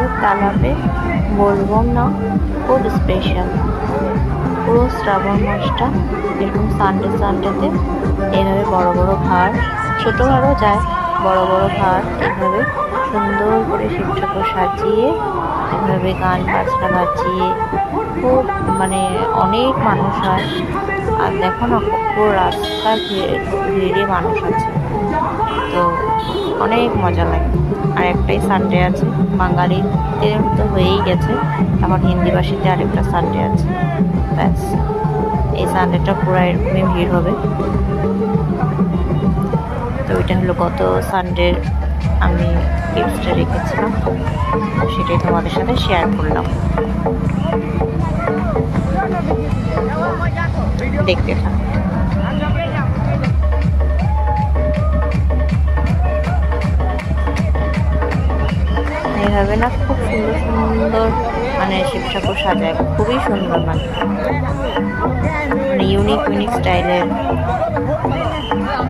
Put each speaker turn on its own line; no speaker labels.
আমাদের তালাবে বলবো না, খুব স্পেশাল। পুরো শ্রাবণ মাসটা এরকম সানডেতে এইভাবে বড় বড় ভার, ছোট ভারও যায়, বড় বড় ভার এইভাবে সুন্দর করে শিব ঠাকুর সাজিয়ে এভাবে গান বাজনা বাজিয়ে খুব অনেক মানুষ হয়। আর দেখো না, পুরো রাস্তা ঘিরে মানুষ আছে, তো অনেক মজা লাগে। আর একটাই সানডে আছে, বাঙালিদের তো হয়েই গেছে, এখন হিন্দিভাষীতে আরেকটা সানডে আছে, ব্যাস। এই সানডেটা পুরো এরকমই ভিড় হবে। তো এটা হলো গত সানডের আমি টিপসটা রেখেছিলাম, সেটাই তোমাদের সাথে শেয়ার করলাম। দেখতে থাকো। এইভাবে না খুব সুন্দর সুন্দর শিব ঠাকুর সাজায়, খুবই সুন্দর, ইউনিক স্টাইলের।